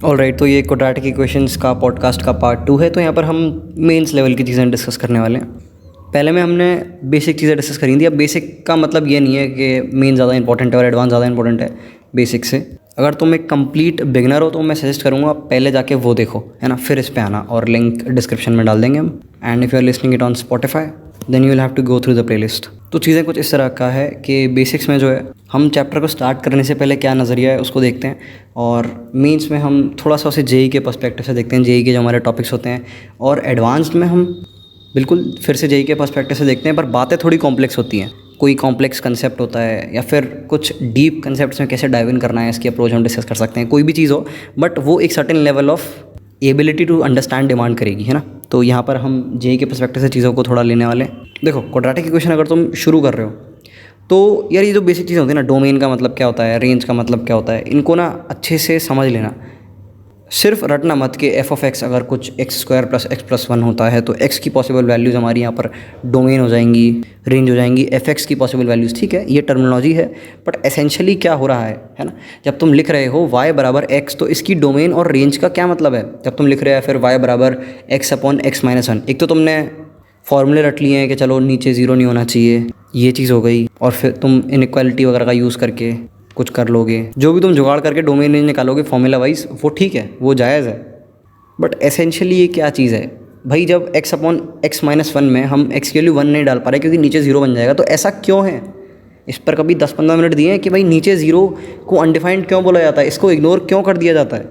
Alright, तो ये quadratic equations का पॉडकास्ट का पार्ट 2 है। तो यहाँ पर हम मेंस लेवल की चीज़ें डिस्कस करने वाले हैं। पहले में हमने बेसिक चीज़ें डिस्कस करी थी। अब बेसिक का मतलब ये नहीं है कि मेन ज़्यादा इंपॉर्टेंट है और एडवांस ज़्यादा इंपॉर्टेंट है बेसिक से। अगर तुम एक कंप्लीट बिगनर हो तो मैं सजेस्ट करूँगा पहले जाके वो देखो, है ना, फिर इस पे आना, और लिंक डिस्क्रिप्शन में डाल देंगे हम। And if you are listening it on Spotify then you will have to go through the playlist. तो चीज़ें कुछ इस तरह का है कि बेसिक्स में जो है हम चैप्टर को स्टार्ट करने से पहले क्या नज़रिया है उसको देखते हैं, और मेंस में हम थोड़ा सा उसे जेई के पर्सपेक्टिव से देखते हैं, जेई के जो हमारे टॉपिक्स होते हैं, और एडवांस्ड में हम बिल्कुल फिर से जेई के पर्सपेक्टिव से देखते हैं, पर बातें थोड़ी कॉम्प्लेक्स होती हैं। कोई कॉम्प्लेक्स कंसेप्ट होता है या फिर कुछ डीप कंसेप्ट्स में कैसे डाइव इन करना है, इसकी अप्रोच हम डिस्कस कर सकते हैं। कोई भी चीज़ हो, बट वो एक certain level of ability to understand demand करेगी, है ना। तो यहाँ पर हम जेई के पर्सपेक्टिव से चीज़ों को थोड़ा लेने वाले हैं। देखो, क्वाड्रेटिक इक्वेशन अगर तुम शुरू कर रहे हो तो यार ये जो बेसिक चीज़ें होती है ना, डोमेन का मतलब क्या होता है, रेंज का मतलब क्या होता है, इनको ना अच्छे से समझ लेना। सिर्फ रटना मत कि एफ ऑफ एक्स अगर कुछ x² + x+1 होता है तो x की पॉसिबल वैल्यूज़ हमारी यहाँ पर डोमेन हो जाएंगी, रेंज हो जाएंगी, एफ एक्स की पॉसिबल वैल्यूज़। ठीक है, ये टर्मिनोलॉजी है, बट एसेंशियली क्या हो रहा है ना। जब तुम लिख रहे हो y = x तो इसकी डोमेन और रेंज का क्या मतलब है। जब तुम लिख रहे हो फिर y = x/x-1, एक तो तुमने फॉर्मूले रट लिए हैं कि चलो नीचे 0 नहीं होना चाहिए, ये चीज़ हो गई, और फिर तुम इनइक्वालिटी वगैरह का यूज़ करके कुछ कर लोगे, जो भी तुम जुगाड़ करके डोमेन रेंज निकालोगे फॉर्मूला वाइज, वो ठीक है, वो जायज़ है। बट एसेंशियली ये क्या चीज़ है भाई, जब x/x-1 में हम x की वैल्यू 1 नहीं डाल पा रहे क्योंकि नीचे 0 बन जाएगा, तो ऐसा क्यों है। इस पर कभी 10-15 मिनट दिए हैं कि भाई नीचे 0 को अनडिफाइंड क्यों बोला जाता है, इसको इग्नोर क्यों कर दिया जाता है।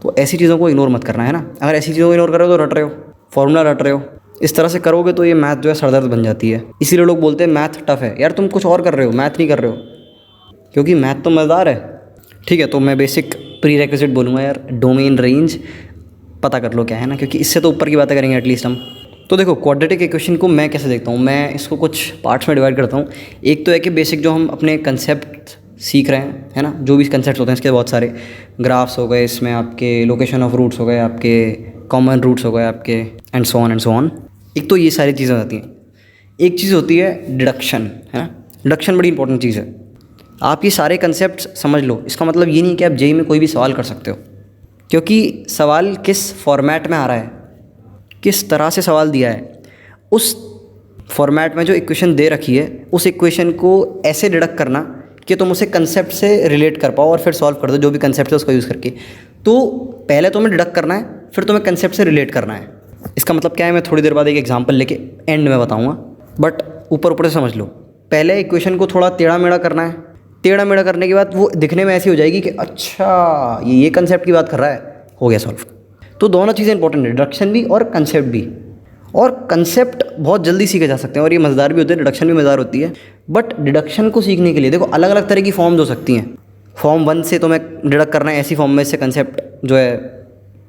तो ऐसी चीज़ों को इग्नोर मत करना, है ना। अगर ऐसी चीज़ों को इग्नोर कर रहे हो तो रट रहे हो, फॉर्मूला रट रहे हो, इस तरह से करोगे तो ये मैथ जो है सरदर्द बन जाती है। इसीलिए लोग बोलते हैं मैथ टफ है। यार तुम कुछ और कर रहे हो, मैथ नहीं कर रहे हो, क्योंकि मैथ तो मज़ेदार है। ठीक है, तो मैं बेसिक प्री रिक्विजिट बोलूँगा यार, डोमेन रेंज पता कर लो क्या है ना, क्योंकि इससे तो ऊपर की बातें करेंगे एटलीस्ट हम। तो देखो, क्वाड्रेटिक इक्वेशन को मैं कैसे देखता हूँ, मैं इसको कुछ पार्ट्स में डिवाइड करता हूँ। एक तो है कि बेसिक जो हम अपने कंसेप्ट सीख रहे हैं, है ना, जो भी कंसेप्ट होते हैं इसके बहुत सारे ग्राफ्स हो गए, इसमें आपके लोकेशन ऑफ रूट्स हो गए, आपके कॉमन रूट्स हो गए आपके, एंड सो ऑन। एक तो ये सारी चीज़ें होती हैं। एक चीज़ होती है डिडक्शन, है ना। डिडक्शन बड़ी इंपॉर्टेंट चीज़ है। आप ये सारे कंसेप्ट समझ लो, इसका मतलब ये नहीं कि आप जेई में कोई भी सवाल कर सकते हो, क्योंकि सवाल किस फॉर्मेट में आ रहा है, किस तरह से सवाल दिया है, उस फॉर्मेट में जो इक्वेशन दे रखी है, उस इक्वेशन को ऐसे डिडक्ट करना कि तुम उसे कंसेप्ट से रिलेट कर पाओ और फिर सॉल्व कर दो, जो भी कंसेप्ट है उसका यूज़ करके। तो पहले तुम्हें डिडक्ट करना है, फिर तुम्हें कंसेप्ट से रिलेट करना है। इसका मतलब क्या है, मैं थोड़ी देर बाद एक एग्जाम्पल लेके एंड में बताऊँगा, बट ऊपर से समझ लो। पहले इक्वेशन को थोड़ा टेढ़ा मेढ़ा करना है, टेढ़ा मेढ़ा करने के बाद वो दिखने में ऐसी हो जाएगी कि अच्छा ये कंसेप्ट की बात कर रहा है, हो गया सॉल्व। तो दोनों चीज़ें इंपॉर्टेंट है, डिडक्शन भी और कंसेप्ट भी। और कंसेप्ट बहुत जल्दी सीखे जा सकते हैं और ये मज़ेदार भी होते हैं, डिडक्शन भी मज़ेदार होती है। बट डिडक्शन को सीखने के लिए देखो अलग अलग तरह की फॉर्म्स हो सकती हैं। फॉर्म 1 से तुम्हें डिडक्ट करना है, ऐसी फॉर्म में से कंसेप्ट जो है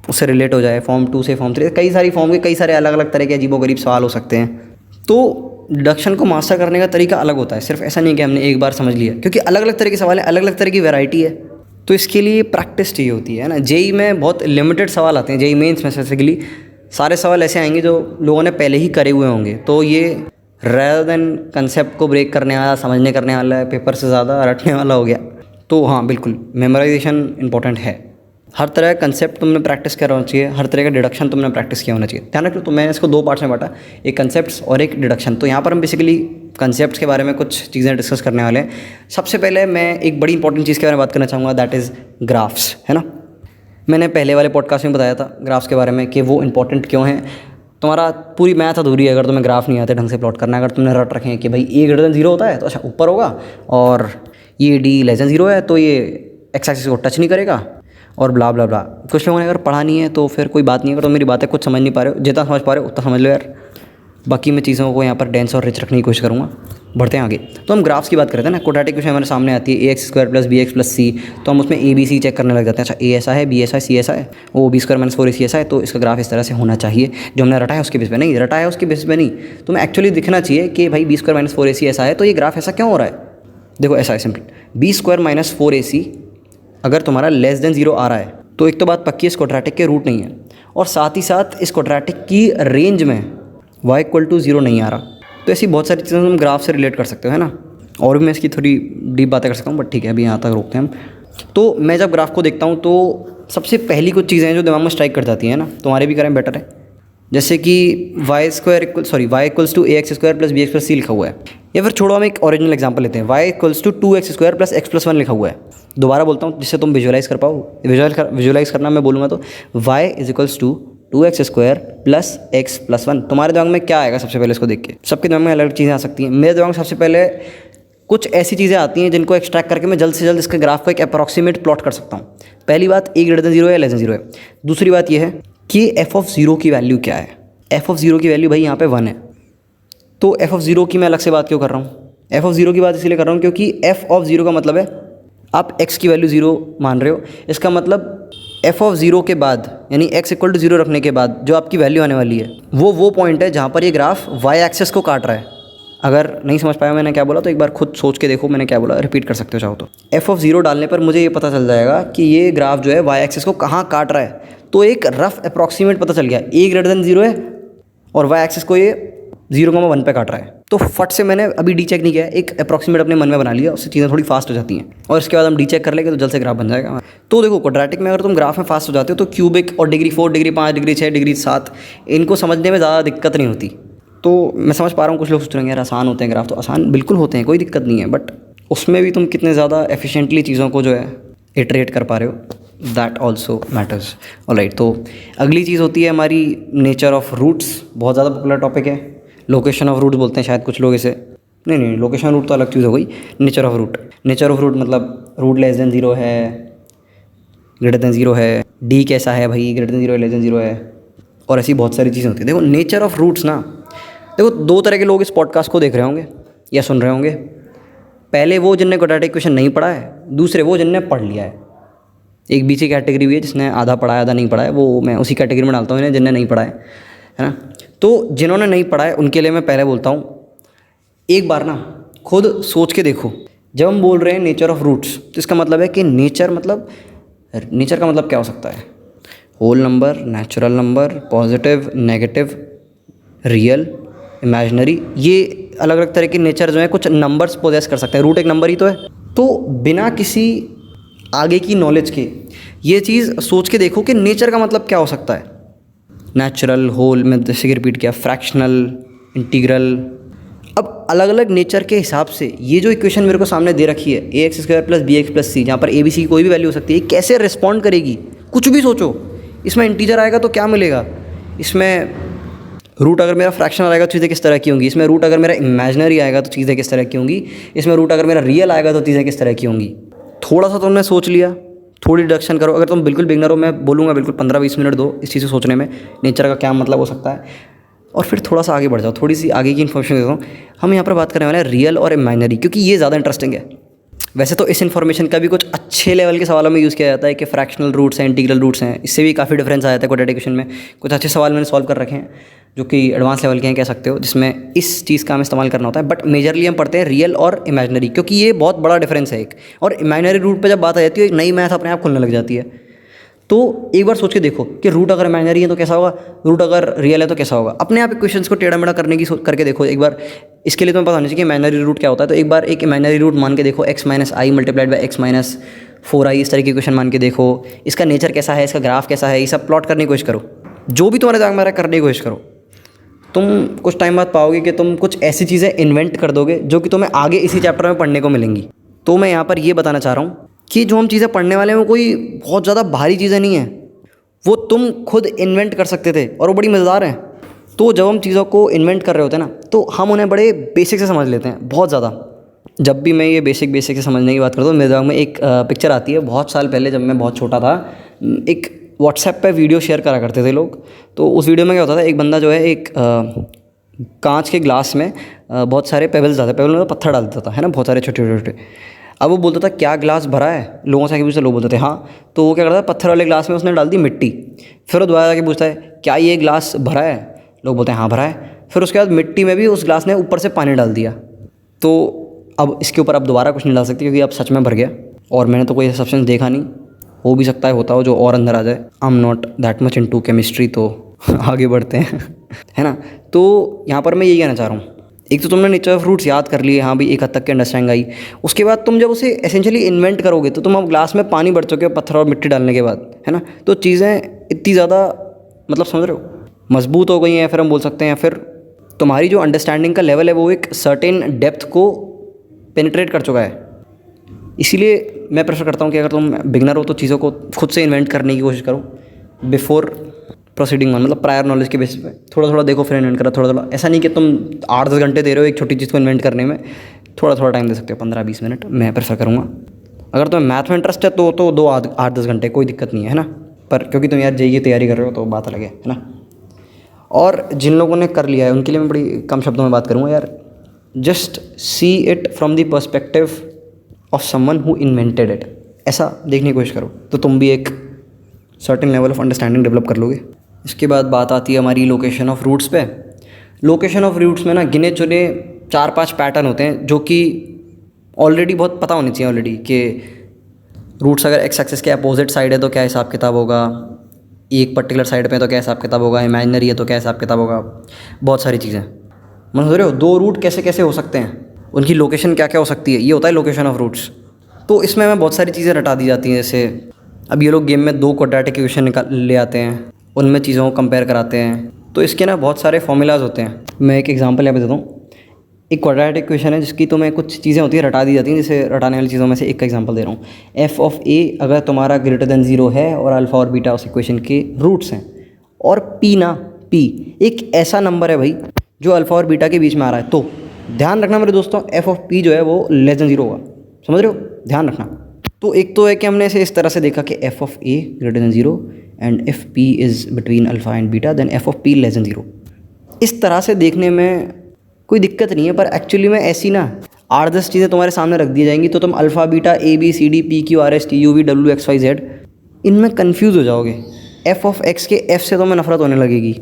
उससे रिलेट हो जाए। फॉर्म 2 से फॉर्म 3, कई सारी फॉर्म के कई सारे अलग अलग तरह के अजीबोगरीब सवाल हो सकते हैं। तो डिडक्शन को मास्टर करने का तरीका अलग होता है, सिर्फ ऐसा नहीं कि हमने एक बार समझ लिया, क्योंकि अलग अलग तरह के सवाल हैं, अलग अलग तरह की वैरायटी है। तो इसके लिए प्रैक्टिस चाहिए होती है ना। जेई में बहुत लिमिटेड सवाल आते हैं, जेई मेंस में स्पेसिफिकली सारे सवाल ऐसे आएंगे जो लोगों ने पहले ही करे हुए होंगे। तो ये रेदर देन कंसेप्ट को ब्रेक करने वाला, समझने करने वाला है, पेपर से ज़्यादा रटने वाला हो गया। तो हाँ बिल्कुल, मेमोराइजेशन इंपॉर्टेंट है। हर तरह का कंसेप्ट तुमने प्रैक्टिस किया होना चाहिए, हर तरह का डिडक्शन तुमने प्रैक्टिस किया होना चाहिए। ध्यान रखो, तो मैंने इसको 2 पार्ट्स में बांटा, एक कंसेप्ट्स और एक डिडक्शन। तो यहाँ पर हम बेसिकली कंसेप्ट्स के बारे में कुछ चीज़ें डिस्कस करने वाले हैं। सबसे पहले मैं एक बड़ी इंपॉर्टेंट चीज़ के बारे में बात करना चाहूँगा, दैट इज़ ग्राफ्स, है ना। मैंने पहले वाले पॉडकास्ट में बताया था ग्राफ्स के बारे में कि वो इंपॉर्टेंट क्यों हैं। तुम्हारा पूरी मैथ अधूरी है अगर तुम्हें ग्राफ नहीं आते ढंग से प्लॉट करना। अगर तुमने रट रखे हैं कि भाई a <0 होता है तो अच्छा ऊपर होगा, और ये d<0 है तो ये एक्स एक्सिस को टच नहीं करेगा, और ब्ला ब्ला ब्ला। कुछ लोगों ने अगर पढ़ा नहीं है तो फिर कोई बात नहीं है, अगर तो मेरी बातें कुछ समझ नहीं पा रहे हो, जितना समझ पा रहे हो उतना समझ लो यार। बाकी मैं चीज़ों को यहाँ पर डेंस और रिच रखने की कोशिश करूँगा। बढ़ते हैं आगे। तो हम ग्राफ्स की बात करते हैं ना, क्वाड्रेटिक इक्वेशन हमारे सामने आती है ax² + bx + c, तो हम उसमें a b c चेक करने लग जाते हैं। अच्छा a ऐसा है, b ऐसा है, c ऐसा है, o b² - 4ac ऐसा है, तो इसका ग्राफ इस तरह से होना चाहिए। जो हमने रटा है उसके बेस पे नहीं, रटा है उसके बेस पे नहीं, तुम्हें एक्चुअली दिखना चाहिए कि भाई b² - 4ac ऐसा है, तो ये ग्राफ ऐसा क्यों हो रहा है। देखो ऐसा है सिंपल, b² - 4ac अगर तुम्हारा <0 आ रहा है तो एक तो बात पक्की है, इस क्वाड्रेटिक के रूट नहीं है, और साथ ही साथ इस क्वाड्रेटिक की रेंज में y = 0 नहीं आ रहा। तो ऐसी बहुत सारी चीज़ें हम ग्राफ से रिलेट कर सकते हो, है ना। और भी मैं इसकी थोड़ी डीप बातें कर सकता हूँ, बट ठीक है अभी यहाँ तक रोकते हैं हम। तो मैं जब ग्राफ को देखता हूँ तो सबसे पहली कुछ चीज़ें हैं जो दिमाग में स्ट्राइक कर जाती हैं ना, तुम्हारे भी करें बेटर है। जैसे कि y equals to ax² plus bx+c लिखा हुआ है। या फिर छोड़ो, हम एक ओरिजिनल एग्जांपल लेते हैं, y equals to 2x² plus x+1 लिखा हुआ है। दोबारा बोलता हूँ जिससे तुम विजुअलाइज़ कर पाओ। विजुअलाइज़ करना मैं बोलूँगा तो y is equals to 2x² plus x+1। तुम्हारे दिमाग में क्या आएगा सबसे पहले इसको देख के? सबके दिमाग में अलग अलग चीज़ें आ सकती हैं। मेरे दिमाग में सबसे पहले कुछ ऐसी चीज़ें आती हैं जिनको एक्सट्रैक्ट करके मैं जल्द से जल्द इसके ग्राफ को एक अप्रॉक्सीमेट प्लॉट कर सकता हूँ। पहली बात a>0 है या <0 है। दूसरी बात यह है कि f(0) की वैल्यू क्या है। f(0) की वैल्यू भाई यहाँ पे 1 है। तो f(0) की मैं अलग से बात क्यों कर रहा हूँ? f(0) की बात इसलिए कर रहा हूँ क्योंकि f(0) का मतलब है आप x की वैल्यू 0 मान रहे हो। इसका मतलब f(0) के बाद यानी x इक्वल टू 0 रखने के बाद जो आपकी वैल्यू आने वाली है वो पॉइंट है जहाँ पर ये ग्राफ y एक्सेस को काट रहा है। अगर नहीं समझ पाया मैंने क्या बोला तो एक बार खुद सोच के देखो मैंने क्या बोला, रिपीट कर सकते हो चाहो तो। f(0) डालने पर मुझे ये पता चल जाएगा कि ये ग्राफ जो है y एक्सेस को कहाँ काट रहा है। तो एक रफ अप्रॉक्सीमेट पता चल गया, a>0 है और y एक्सेस को ये 0,1 पे काट रहा है। तो फट से मैंने अभी डी चेक नहीं किया, एक अप्रॉक्सीमेट अपने मन में बना लिया, उससे चीज़ें थोड़ी फास्ट हो जाती हैं। और इसके बाद हम डी चेक कर लेंगे तो जल्द से ग्राफ बन जाएगा। तो देखो क्वाड्रेटिक में अगर तुम ग्राफ में फास्ट हो जाते हो तो क्यूबिक और डिग्री 4, डिग्री 5, डिग्री 6, डिग्री 7 इनको समझने में ज़्यादा दिक्कत नहीं होती। तो मैं समझ पा रहा हूँ कुछ लोग सोच रहे हैं यार आसान होते हैं ग्राफ, तो आसान बिल्कुल होते हैं, कोई दिक्कत नहीं है, बट उसमें भी तुम कितने ज़्यादा एफिशिएंटली चीज़ों को जो है इटरेट कर पा रहे हो, दैट ऑल्सो मैटर्स। ऑलराइट, तो अगली चीज़ होती है हमारी नेचर ऑफ रूट्स। बहुत ज़्यादा पॉपुलर टॉपिक है, लोकेशन ऑफ रूट बोलते हैं शायद कुछ लोग इसे। नहीं, लोकेशन रूट तो अलग चीज़ हो गई। Nature of root, nature of root मतलब रूट लेस देन 0 है, ग्रेटर देन 0 है, डी कैसा है भाई, ग्रेटर देन 0 है, लेस देन 0 है, और ऐसी बहुत सारी चीज़ें होती हैं। देखो नेचर ऑफ रूट्स ना, देखो दो तरह के लोग इस पॉडकास्ट को देख रहे होंगे या सुन रहे होंगे। पहले वो जिनने क्वाड्रेटिक इक्वेशन नहीं पढ़ा है, दूसरे वो जिनने पढ़ लिया है। एक बीच की कैटेगरी भी है जिसने आधा पढ़ा है आधा नहीं पढ़ा है, वो मैं उसी कैटेगरी में डालता हूँ इन्हें, जिनने नहीं पढ़ा है ना। तो जिन्होंने नहीं पढ़ा है उनके लिए मैं पहले बोलता हूँ, एक बार ना खुद सोच के देखो, जब हम बोल रहे हैं नेचर ऑफ रूट्स तो इसका मतलब है कि नेचर का मतलब क्या हो सकता है? Whole number, natural number, positive, negative, real, imaginary, ये अलग अलग तरह के नेचर जो है कुछ नंबर्स पोजेस कर सकते हैं। रूट एक नंबर ही तो है। तो बिना किसी आगे की नॉलेज के ये चीज़ सोच के देखो कि नेचर का मतलब क्या हो सकता है। नेचुरल, होल में जैसे कि रिपीट किया, फ्रैक्शनल, इंटीग्रल। अब अलग अलग नेचर के हिसाब से ये जो इक्वेशन मेरे को सामने दे रखी है ax² प्लस bx+c, जहाँ पर a b c की कोई भी वैल्यू हो सकती है, कैसे रिस्पॉन्ड करेगी कुछ भी सोचो। इसमें इंटीजर आएगा तो क्या मिलेगा, इसमें रूट अगर मेरा फ्रैक्शनल आएगा तो चीज़ें किस तरह की होंगी, इसमें रूट अगर मेरा इमेजिनरी आएगा तो चीज़ें किस तरह की होंगी, इसमें रूट अगर मेरा रियल आएगा तो चीज़ें किस तरह की होंगी। थोड़ा सा तुमने सोच लिया, थोड़ी डिडक्शन करो। अगर तुम बिल्कुल बिगनर हो, मैं बोलूँगा बिल्कुल 15-20 मिनट दो इस चीज़ को सोचने में, नेचर का क्या मतलब हो सकता है, और फिर थोड़ा सा आगे बढ़ जाओ। थोड़ी सी आगे की इन्फॉर्मेशन देता हूँ। हम यहाँ पर बात करने वाले हैं रियल और इमेजिनरी, क्योंकि ये ज़्यादा इंटरेस्टिंग है। वैसे तो इस इन्फॉर्मेशन का भी कुछ अच्छे लेवल के सवालों में यूज़ किया जाता है कि फ्रैक्शनल रूट्स हैं, इंटीग्रल रूट्स हैं, इससे भी काफ़ी डिफरेंस आ जाता है क्वाड्रेटिक इक्वेशन में। कुछ अच्छे सवाल मैंने सॉल्व कर रखे हैं जो कि एडवांस लेवल के हैं कह सकते हो, जिसमें इस चीज़ का हमें इस्तेमाल करना होता है। बट मेजरली हम पढ़ते हैं रियल और इमेजिनरी, क्योंकि ये बहुत बड़ा डिफरेंस है एक। और इमेजिनरी रूट पर जब बात आ जाती है एक नई मैथ अपने आप खुलने लग जाती है। तो एक बार सोच के देखो कि रूट अगर इमेजिनरी है तो कैसा होगा, रूट अगर रियल है तो कैसा होगा। अपने आप इक्वेशंस को टेढ़ा मेढ़ा करके देखो एक बार। इसके लिए तुम्हें पता होना चाहिए कि इमेजिनरी रूट क्या होता है। तो एक बार एक इमेजिनरी रूट मान के देखो, x - i multiplied by x - 4i, इस तरह की इक्वेशन मान के देखो। इसका नेचर कैसा है, इसका ग्राफ कैसा है, ये सब प्लॉट करने की कोशिश करो। जो भी तुम्हारे दिमाग में आ रहा है करने की कोशिश करो। तुम कुछ टाइम बाद पाओगे कि तुम कुछ ऐसी चीज़ें इन्वेंट कर दोगे जो कि तुम्हें आगे इसी चैप्टर में पढ़ने को मिलेंगी। तो मैं यहाँ पर ये बताना चाह रहा हूँ कि जो हम चीज़ें पढ़ने वाले हैं वो कोई बहुत ज़्यादा भारी चीज़ें नहीं हैं, वो तुम खुद इन्वेंट कर सकते थे और वो बड़ी मज़ेदार हैं। तो जब हम चीज़ों को इन्वेंट कर रहे होते हैं ना, तो हम उन्हें बड़े बेसिक से समझ लेते हैं, बहुत ज़्यादा। जब भी मैं ये बेसिक से समझने की बात करता हूँ, मेरे दिमाग में एक पिक्चर आती है। बहुत साल पहले जब मैं बहुत छोटा था, एक व्हाट्सएप पे वीडियो शेयर करा करते थे लोग। तो उस वीडियो में क्या होता था, एक बंदा जो है एक कांच के ग्लास में बहुत सारे पेबल्स डालता, पेबल में पत्थर डाल देता था, है ना, बहुत सारे छोटे छोटे। अब वो बोलता था क्या ग्लास भरा है, लोगों से आके पूछते, लोग बोलते थे हाँ। तो वो क्या करता था, पत्थर वाले ग्लास में उसने डाल दी मिट्टी। फिर वो दोबारा जाके पूछता है क्या ये ग्लास भरा है, लोग बोलते हैं हाँ भरा है। फिर उसके बाद मिट्टी में भी उस ग्लास ने ऊपर से पानी डाल दिया। तो अब इसके ऊपर अब दोबारा कुछ नहीं डाल सकती क्योंकि अब सच में भर गया। और मैंने तो कोई सब्सटेंस देखा नहीं, हो भी सकता है होता हो जो और अंदर आ जाए। I am not that much into chemistry, तो आगे बढ़ते हैं है ना। तो यहाँ पर मैं यही कहना चाह रहा हूँ, एक तो तुमने नेचर ऑफ रूट्स याद कर लिए, हाँ भी एक हद तक के अंडरस्टैंडिंग आई। उसके बाद तुम जब उसे एसेंशियली इन्वेंट करोगे तो तुम अब ग्लास में पानी भर चुके हो पत्थर और मिट्टी डालने के बाद, है ना। तो चीज़ें इतनी ज़्यादा मतलब समझ रहे हो मजबूत हो गई हैं, फिर हम बोल सकते हैं, फिर तुम्हारी जो अंडरस्टैंडिंग का लेवल है वो एक सर्टेन डेप्थ को पेनिट्रेट कर चुका है। इसीलिए मैं प्रेफर करता हूँ कि अगर तुम बिगनर हो तो चीज़ों को खुद से इन्वेंट करने की कोशिश करो बिफोर प्रोसीडिंग ऑन, मतलब प्रायर नॉलेज के बेसिस पे थोड़ा थोड़ा देखो फिर इन्वेंट करो थोड़ा थोड़ा। ऐसा नहीं कि तुम 8-10 घंटे दे रहे हो एक छोटी चीज़ को इन्वेंट करने में, थोड़ा थोड़ा टाइम दे सकते हो, 15-20 मिनट मैं प्रेफर करूँगा। अगर तुम्हें मैथ में इंटरेस्ट है तो 8-10 घंटे कोई दिक्कत नहीं है ना। पर क्योंकि तुम यार जेईई की तैयारी कर रहे हो तो बात अलग है ना। और जिन लोगों ने कर लिया है उनके लिए मैं बड़ी कम शब्दों में बात करूँगा यार, just see it from the perspective of someone who invented it. ऐसा देखने की कोशिश करो तो तुम भी एक certain level of understanding develop कर लोगे। इसके बाद बात आती है हमारी लोकेशन ऑफ रूट्स पे। लोकेशन ऑफ रूट्स में ना गिने चुने 4-5 पैटर्न होते हैं जो कि ऑलरेडी बहुत पता होनी चाहिए ऑलरेडी कि रूट्स अगर एक्स एक्सिस के अपोजिट साइड है तो क्या हिसाब किताब होगा, एक पर्टिकुलर साइड पे तो क्या हिसाब किताब होगा, इमेजिनरी है तो क्या हिसाब किताब होगा, बहुत सारी चीज़ें। मतलब समझ रहे हो 2 रूट कैसे कैसे हो सकते हैं, उनकी लोकेशन क्या क्या हो सकती है, ये होता है लोकेशन ऑफ रूट्स। तो इसमें हमें बहुत सारी चीज़ें रटा दी जाती हैं। जैसे अब ये लोग गेम में 2 क्वाड्रेटिक इक्वेशन निकाल ले आते हैं, उनमें चीज़ों को कंपेयर कराते हैं, तो इसके ना बहुत सारे फॉर्मूलाज होते हैं। मैं एक एग्जांपल यहाँ पे देता हूँ। एक क्वाड्रेटिक इक्वेशन है जिसकी तुम्हें कुछ चीज़ें होती हैं रटा दी जाती हैं, जैसे रटाने वाली चीज़ों में से एक का एग्जांपल दे रहा हूँ। एफ ऑफ ए अगर तुम्हारा ग्रेटर देन 0 है और अल्फ़ा और बीटा उस इक्वेशन के रूट्स हैं, और पी ना पी एक ऐसा नंबर है भाई जो अल्फ़ा और बीटा के बीच में आ रहा है, तो ध्यान रखना मेरे दोस्तों एफ ऑफ पी जो है वो लेस देन 0 होगा। समझ रहे हो, ध्यान रखना। तो एक तो है कि हमने इसे इस तरह से देखा कि F of A greater than 0 and if P is between alpha and beta then F of P less than 0। इस तरह से देखने में कोई दिक्कत नहीं है, पर एक्चुअली में ऐसी ना 8-10 चीज़ें तुम्हारे सामने रख दी जाएंगी तो तुम alpha beta A B C D P Q R S T U V W X Y Z इनमें कन्फ्यूज़ हो जाओगे। एफ ऑफ एक्स के एफ से तुम्हें नफरत होने लगेगी।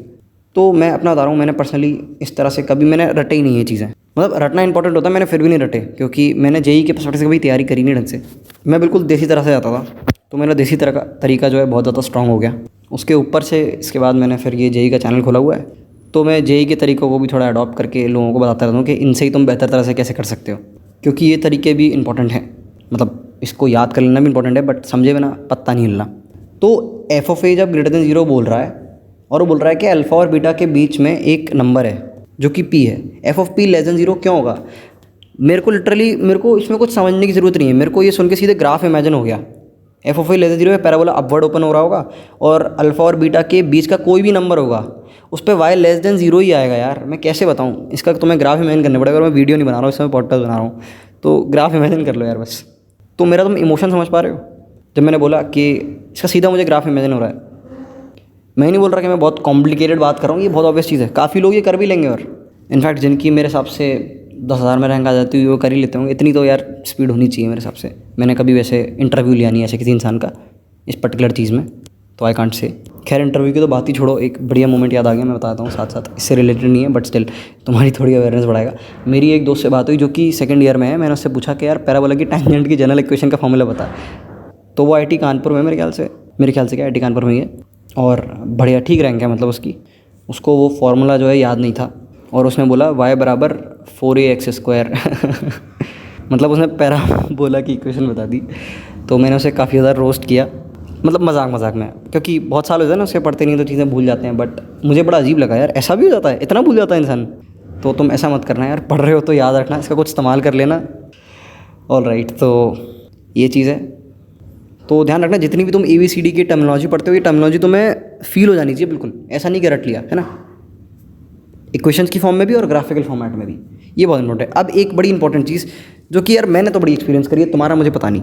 तो मैं अपना बता रहा हूँ, मैंने पर्सनली इस तरह से कभी मैंने रटे ही नहीं ये चीज़ें। मतलब रटना इंपॉर्टेंट होता है, मैंने फिर भी नहीं रटे क्योंकि मैंने जेईई के पर्सपेक्टिव से कभी तैयारी करी नहीं ढंग से। मैं बिल्कुल देसी तरह से जाता था, तो मेरा देसी तरह का तरीका जो है बहुत ज़्यादा स्ट्रांग हो गया। उसके ऊपर से इसके बाद मैंने फिर ये जेईई का चैनल खोला हुआ है, तो मैं जेईई के तरीक़ों को भी थोड़ा अडॉप्ट करके लोगों को बताता रहता हूँ कि इनसे ही तुम बेहतर तरह से कैसे कर सकते हो, क्योंकि ये तरीके भी इंपॉर्टेंट हैं। मतलब इसको याद कर लेना भी इंपॉर्टेंट है, बट समझे बिना पत्ता नहीं हिलना। तो एफ ऑफ ए जब ग्रेटर देन 0 बोल रहा है और वो बोल रहा है कि अल्फ़ा और बीटा के बीच में एक नंबर है जो कि पी है, F of P less than 0 क्यों होगा? मेरे को इसमें कुछ समझने की ज़रूरत नहीं है। मेरे को ये सुन के सीधे ग्राफ इमेजिन हो गया। F of A less than 0 है, पैराबोला अपवर्ड ओपन हो रहा होगा और अल्फ़ा और बीटा के बीच का कोई भी नंबर होगा उस पर वाई लेस देन 0 ही आएगा। यार मैं कैसे बताऊँ इसका, तुम्हें ग्राफ इमेजिन करने पड़ेगा। अगर मैं वीडियो नहीं बना रहा हूँ, इसमें पॉडकास्ट बना रहा हूँ, तो ग्राफ इमेजिन कर लो यार बस। तो मेरा तुम इमोशन समझ पा रहे हो जब मैंने बोला कि इसका सीधा मुझे ग्राफ इमेजिन हो रहा है। मैं नहीं बोल रहा कि मैं बहुत कॉम्प्लिकेटेड बात कर रहा हूँ, ये बहुत ऑब्वियस चीज़ है, काफ़ी लोग ये कर भी लेंगे। और इनफैक्ट जिनकी मेरे हिसाब से 10,000 में रैंक आ जाती हुई वो कर ही लेते होंगे। इतनी तो यार स्पीड होनी चाहिए मेरे हिसाब से। मैंने कभी वैसे इंटरव्यू लिया नहीं ऐसे किसी इंसान का इस पर्टिकुलर चीज़ में, तो आई कांट से। खैर इंटरव्यू की तो बात ही छोड़ो, एक बढ़िया मोमेंट याद आ गया, मैं बताता हूँ साथ साथ। इससे रिलेटेड नहीं है बट स्टिल तुम्हारी थोड़ी अवेयरनेस बढ़ाएगा। मेरी एक दोस्त से बात हुई जो कि सेकंड ईयर में है। मैंने उससे पूछा कि यार पैराबोला की टैंजेंट की जनरल इक्वेशन का फॉर्मूला बता। तो वो आईटी कानपुर में मेरे ख्याल से क्या आईटी कानपुर में ही है, और बढ़िया ठीक रैंक है मतलब उसको वो फार्मूला जो है याद नहीं था, और उसने बोला y बराबर 4ax²। मतलब उसने पैराबोला की इक्वेशन बता दी। तो मैंने उसे काफ़ी ज़्यादा रोस्ट किया, मतलब मजाक में, क्योंकि बहुत साल हो जाए ना उसके पढ़ते नहीं तो चीज़ें भूल जाते हैं। बट मुझे बड़ा अजीब लगा यार, ऐसा भी हो जाता है, इतना भूल जाता है इंसान। तो तुम ऐसा मत करना यार, पढ़ रहे हो तो याद रखना, इसका कुछ इस्तेमाल कर लेना। ऑल राइट, तो ये चीज़ है। तो ध्यान रखना जितनी भी तुम ABCD की टर्मिनोलॉजी पढ़ते हो, ये टर्मिनोलॉजी तुम्हें फील हो जानी चाहिए बिल्कुल, ऐसा नहीं कि रट लिया है ना, इक्वेशंस की फॉर्म में भी और ग्राफिकल फॉर्मेट में भी। ये बहुत इंपॉर्टेंट है। अब एक बड़ी इंपॉर्टेंट चीज़ जो कि यार मैंने तो बड़ी एक्सपीरियंस करी है, तुम्हारा मुझे पता नहीं।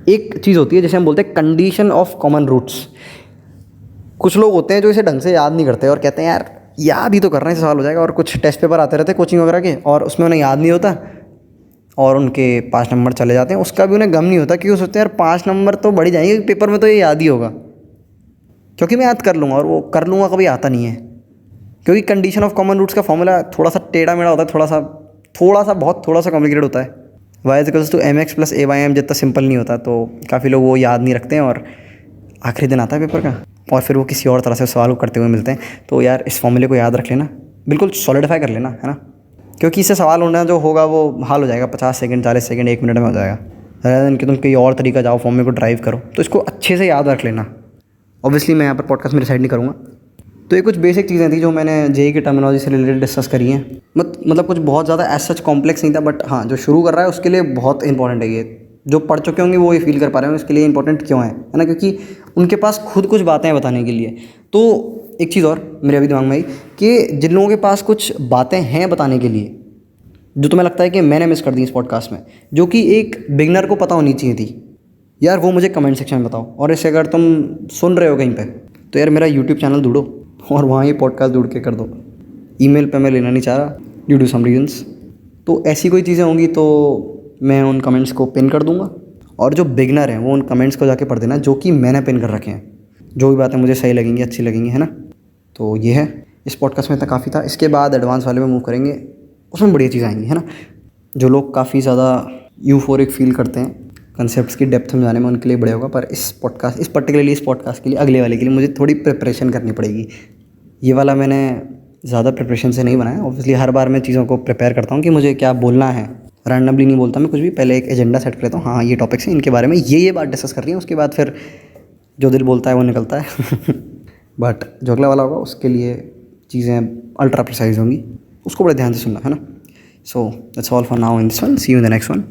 एक चीज़ होती है जैसे हम बोलते हैं कंडीशन ऑफ कॉमन रूट्स। कुछ लोग होते हैं जो इसे ढंग से याद नहीं करते और कहते हैं यार याद ही तो करना है, सवाल हो जाएगा। और कुछ टेस्ट पेपर आते रहते हैं कोचिंग वगैरह के, और उसमें उन्हें याद नहीं होता और उनके 5 नंबर चले जाते हैं। उसका भी उन्हें गम नहीं होता, क्योंकि सोचते हैं यार 5 नंबर तो बढ़ ही जाएंगे, पेपर में तो ये याद ही होगा क्योंकि मैं याद कर लूँगा, और वो कर लूँगा कभी आता नहीं है। क्योंकि कंडीशन ऑफ कॉमन रूट्स का फॉर्मूला थोड़ा सा टेढ़ा मेढ़ा होता है, थोड़ा सा कॉम्प्लिकेटेड होता है। y=mx + a/m जितना सिंपल नहीं होता, तो काफ़ी लोग वो याद नहीं रखते हैं और आखिरी दिन आता है पेपर का और फिर वो किसी और तरह से सवाल करते हुए मिलते हैं। तो यार इस फॉर्मूले को याद रख लेना, बिल्कुल सॉलिडिफाई कर लेना, है ना, क्योंकि इससे सवाल होना जो होगा वो हाल हो जाएगा 50 सेकंड 40 सेकंड 1 मिनट में हो जाएगा। rather than कि तुम कहीं और तरीका जाओ फॉर्मूले को ड्राइव करो। तो इसको अच्छे से याद रख लेना, ऑब्वियसली मैं यहाँ पर पॉडकास्ट में डिसाइड नहीं करूँगा। तो ये कुछ बेसिक चीज़ें थी जो मैंने जेई की टर्मिनोलॉजी से रिलेटेड डिस्कस करी हैं। मतलब कुछ बहुत ज़्यादा एज सच कॉम्प्लेक्स नहीं था, बट हाँ जो शुरू कर रहा है उसके लिए बहुत इंपॉर्टेंट है ये। जो पढ़ चुके होंगे वो ये फील कर पा रहे होंगे इसके लिए इंपॉर्टेंट क्यों है ना, क्योंकि उनके पास खुद कुछ बातें हैं बताने के लिए। तो एक चीज़ और मेरे अभी दिमाग में आई कि जिन लोगों के पास कुछ बातें हैं बताने के लिए, जो तुम्हें लगता है कि मैंने मिस कर दी इस पॉडकास्ट में, जो कि एक बिगनर को पता होनी चाहिए थी, यार वो मुझे कमेंट सेक्शन में बताओ। और इसे अगर तुम सुन रहे हो कहीं पे, तो यार मेरा यूट्यूब चैनल ढूंढो और वहाँ ये पॉडकास्ट ढूंढ के कर दो। ईमेल पे मैं लेना नहीं चाह रहा ड्यू टू सम रीजंस। तो ऐसी कोई चीज़ें होंगी तो मैं उन कमेंट्स को पिन कर दूंगा, और जो बिगनर हैं वो उन कमेंट्स को जाके पढ़ देना जो कि मैंने पिन कर रखे हैं, जो भी बातें मुझे सही लगेंगी, अच्छी लगेंगी, है ना। तो ये है, इस पॉडकास्ट में इतना काफ़ी था। इसके बाद एडवांस वाले में मूव करेंगे, उसमें बढ़िया चीज़ आएंगी, है ना। जो लोग काफ़ी ज़्यादा यूफोरिक फील करते हैं कंसेप्ट्स की डेप्थ में जाने में, उनके लिए बढ़िया होगा। पर इस पर्टिकुलरली इस पॉडकास्ट के लिए, अगले वाले के लिए मुझे थोड़ी प्रिपरेशन करनी पड़ेगी। ये वाला मैंने ज़्यादा प्रिपरेशन से नहीं बनाया। ऑब्वियसली हर बार मैं चीज़ों को प्रिपेयर करता हूँ कि मुझे क्या बोलना है, रैंडमली नहीं बोलता मैं कुछ भी। पहले एक एजेंडा सेट कर लेता हूँ, हाँ ये टॉपिक्स हैं, इनके बारे में ये बात डिस्कस कर रही है, उसके बाद फिर जो दिल बोलता है वो निकलता है। बट जो अगला वाला होगा उसके लिए चीज़ें अल्ट्रा प्रिसाइज होंगी, उसको बड़े ध्यान से सुनना, है ना। So that's all for now in this one, see you in the next one.